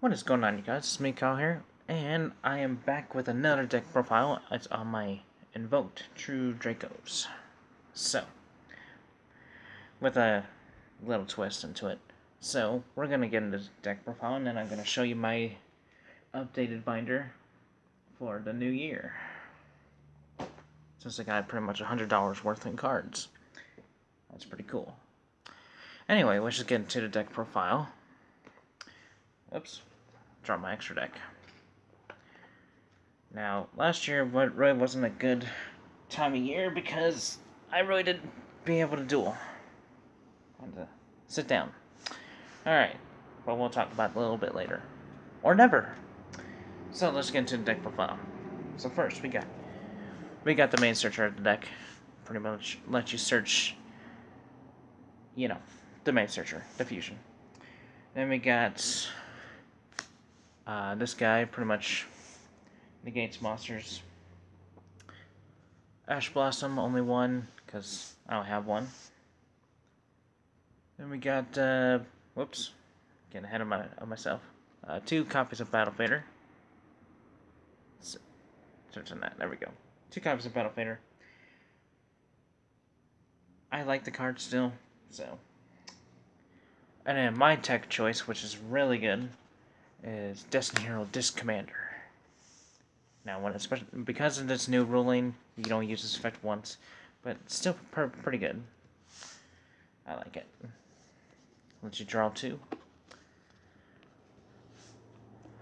What is going on, you guys? It's me, Kyle here, and I am back with another deck profile. It's on my Invoked Truedracos. So, with a little twist into it. So, we're going to get into the deck profile, and then I'm going to show you my updated binder for the new year. Since I got pretty much $100 worth in cards. That's pretty cool. Anyway, let's just get into the deck profile. Oops. Drop my extra deck. Now, last year really wasn't a good time of year because I really didn't be able to duel. I had to sit down. Alright, but we'll talk about it a little bit later. Or never. So let's get into the deck profile. So first, we got the main searcher of the deck. Pretty much lets you search, you know, the main searcher, the fusion. Then we got this guy, pretty much negates monsters. Ash Blossom, only one, because I don't have one. Then we got, whoops, getting ahead of myself. 2 copies of Battle Fader. Search on that, there we go. 2 copies of Battle Fader. I like the card still, so. And then my tech choice, which is really good, is Destiny Hero Disc Commander. Now, because of this new ruling, you can only use this effect once, but still pretty good. I like it. Let you draw 2.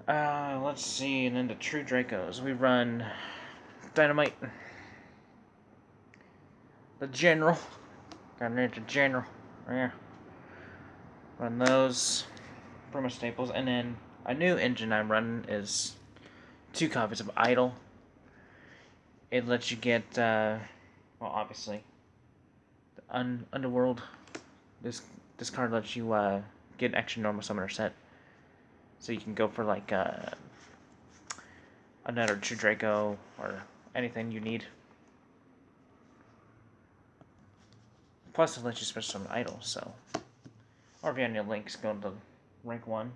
Let's see, and then the Truedracos. We run Dynamite. The General. Got an Ninja General. Yeah. Run those. Pretty much staples. And then a new engine I'm running is 2 copies of Idol. It lets you get, well, obviously, the Underworld. This card lets you get an extra normal summoner set. So you can go for, like, another Truedraco or anything you need. Plus, it lets you special summon Idol, so. Or if you have any links, go to rank 1.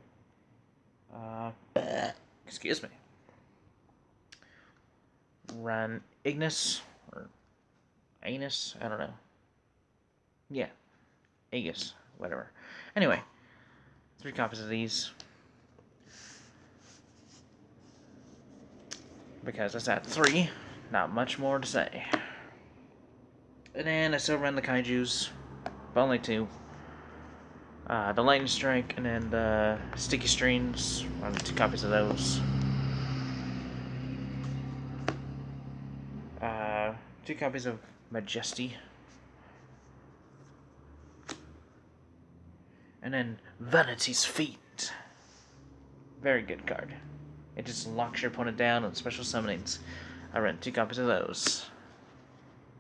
Excuse me. Run Ignis, or Anus, I don't know. Yeah, Aegis, whatever. Anyway, 3 copies of these. Because it's at 3, not much more to say. And then I still run the Kaijus, but only 2. The Lightning Strike, and then the Sticky Strings, run 2 copies of those. 2 copies of Majesty. And then Vanity's Feet. Very good card. It just locks your opponent down on special summonings. I rent 2 copies of those.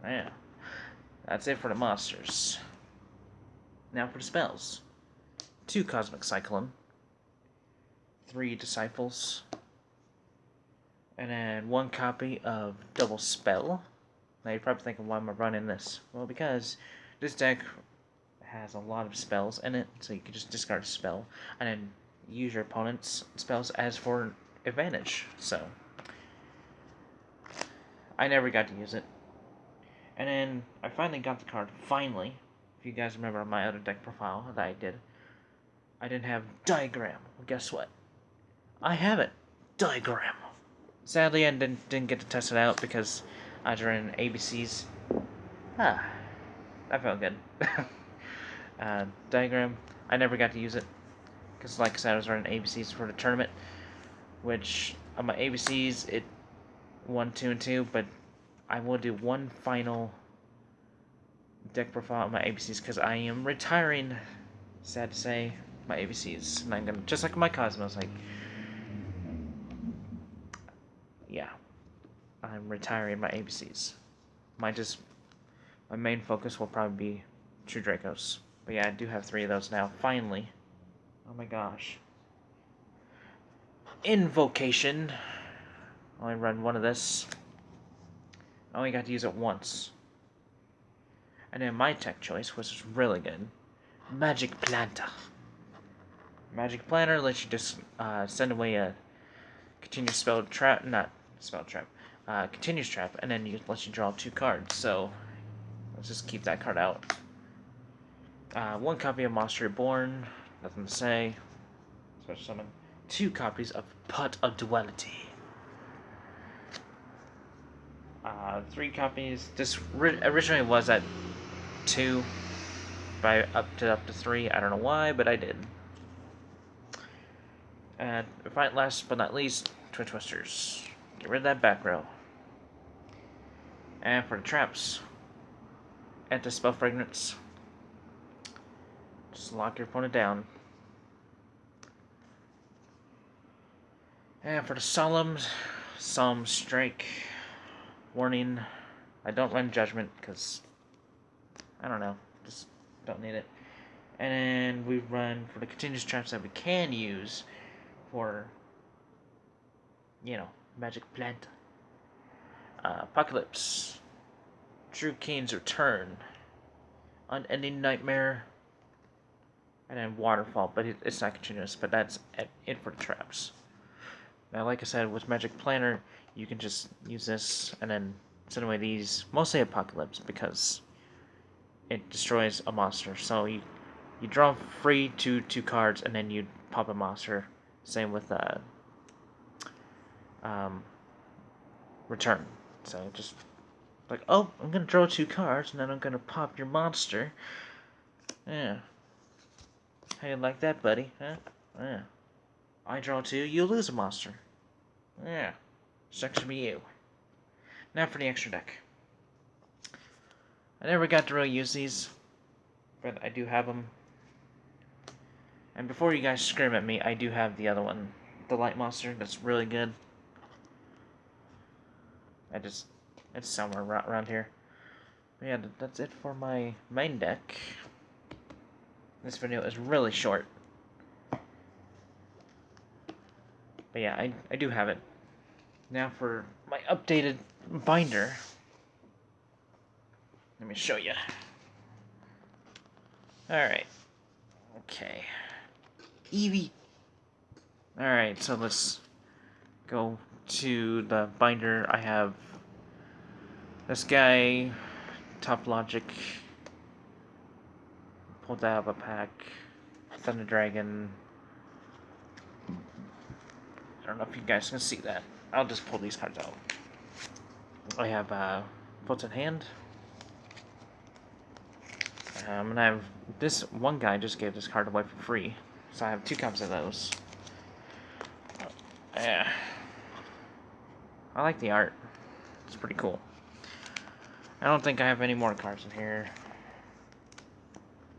Yeah. That's it for the monsters. Now for the spells. 2 Cosmic Cyclone. 3 Disciples. And then 1 copy of Double Spell. Now you're probably thinking, why am I running this? Well, because this deck has a lot of spells in it, so you can just discard a spell and then use your opponent's spells as for advantage. So I never got to use it. And then I finally got the card, finally. If you guys remember my other deck profile that I didn't have Diagram. Well, guess what? I have it. Diagram. Sadly, I didn't get to test it out because I was running ABCs. That felt good. Diagram, I never got to use it because, like I said, I was running ABCs for the tournament, which on my ABCs it won 2 and 2, but I will do one final deck profile on my ABCs because I am retiring. Sad to say, my ABCs, and I'm gonna, just like my Cosmos, like, yeah, I'm retiring my ABCs. My main focus will probably be Truedracos. But yeah, I do have 3 of those now, finally. Oh my gosh. Invocation. I only run 1 of this. I only got to use it once. And then my tech choice, which is really good. Magic Planta. Magic Planner lets you just send away a continuous spell trap, not spell trap, continuous trap, and then lets you draw 2 cards. So let's just keep that card out. 1 copy of Monster Reborn, nothing to say. Special summon. 2 copies of Pot of Duality. 3 copies. This originally was at 2, but I upped it up to 3. I don't know why, but I did. And last but not least, Twin Twisters. Get rid of that back row. And for the traps, Anti-Spell Fragrance. Just lock your opponent down. And for the Solemn Strike. Warning, I don't run Judgment because, I don't know, just don't need it. And then we run for the continuous traps that we can use for, Magic Plant. Apocalypse. True King's Return. Unending Nightmare. And then Waterfall, but it's not continuous, but that's it for the traps. Now, like I said, with Magic Planner, you can just use this and then send away these, mostly Apocalypse, because it destroys a monster. So you draw free 2 cards, and then you pop a monster. Same with Return. So just like, oh, I'm gonna draw 2 cards, and then I'm gonna pop your monster. Yeah. How you like that, buddy? Huh? Yeah. I draw 2, you lose a monster. Yeah. Sucks to be you. Now for the extra deck. I never got to really use these, but I do have them. And before you guys scream at me, I do have the other one, the Light Monster. That's really good. It's somewhere around here. But yeah, that's it for my main deck. This video is really short. But yeah, I do have it. Now for my updated binder. Let me show you. Alright. Okay. Eevee. Alright, so let's go to the binder. I have this guy, Top Logic. Pulled out of a pack. Thunder Dragon. I don't know if you guys can see that. I'll just pull these cards out. I have Potent Hand. And I have this one guy just gave this card away for free, so I have 2 copies of those. Yeah, I like the art. It's pretty cool. I don't think I have any more cards in here.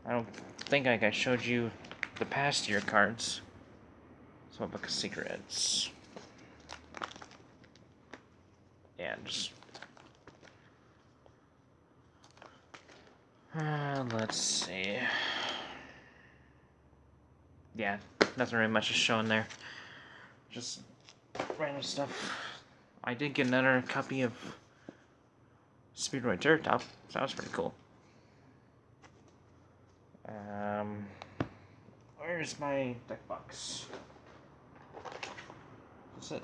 I don't think I showed you the past year cards. So Book of Secrets. Yeah, just let's see. Yeah, nothing really much is showing there. Just random stuff. I did get another copy of Speedroid Dirt Top, so that was pretty cool. Where's my deck box? That's it.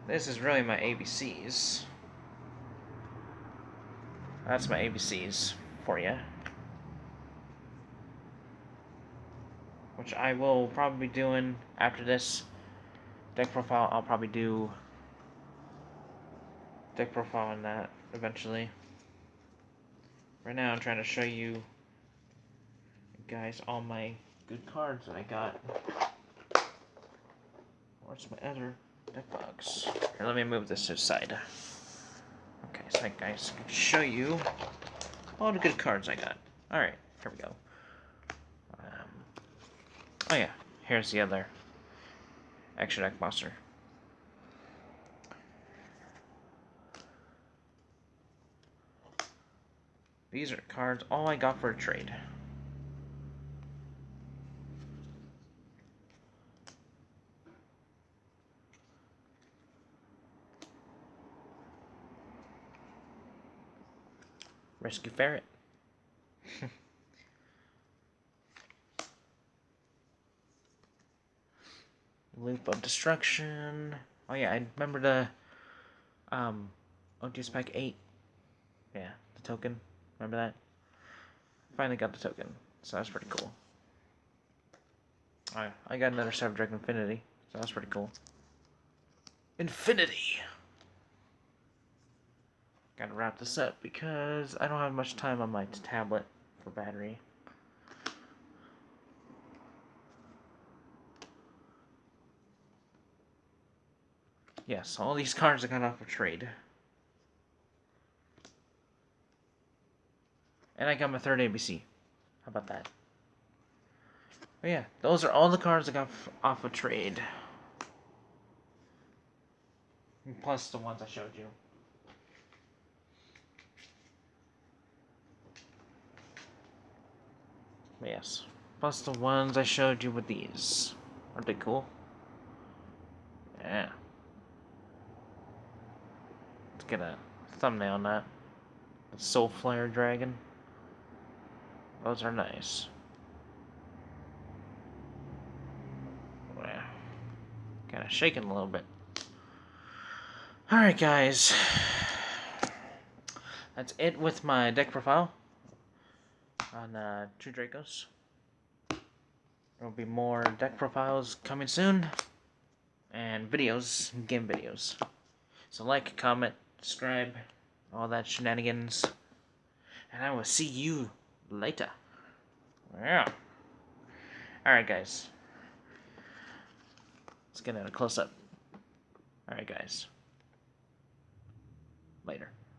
This is really my ABCs. That's my ABCs for you. Which I will probably be doing after this deck profile. I'll probably do deck profile on that eventually. Right now I'm trying to show you guys all my good cards that I got. Where's my other deck box? Here, let me move this to the side. Okay, so I guys can show you all the good cards I got. Alright, here we go. Oh yeah, here's the other extra deck monster. These are cards all I got for a trade. Rescue Ferret. Loop of Destruction. Oh yeah, I remember the OTS Pack 8. Yeah, the token. Remember that? Finally got the token, so that's pretty cool. I got another Cyber Dragon Infinity, so that's pretty cool. Infinity! Gotta wrap this up because I don't have much time on my tablet for battery. Yes, all these cards I got off of trade. And I got my third ABC. How about that? But yeah, those are all the cards I got off of trade. Plus the ones I showed you. But yes, plus the ones I showed you with these. Aren't they cool? Yeah. Let's get a thumbnail on that. The Soul Flare Dragon. Those are nice. Yeah. Kind of shaking a little bit. Alright, guys. That's it with my deck profile on Truedracos. There will be more deck profiles coming soon. And videos, game videos. So like, comment, subscribe, all that shenanigans. And I will see you later. Yeah. Alright, guys. Let's get a close-up. Alright, guys. Later.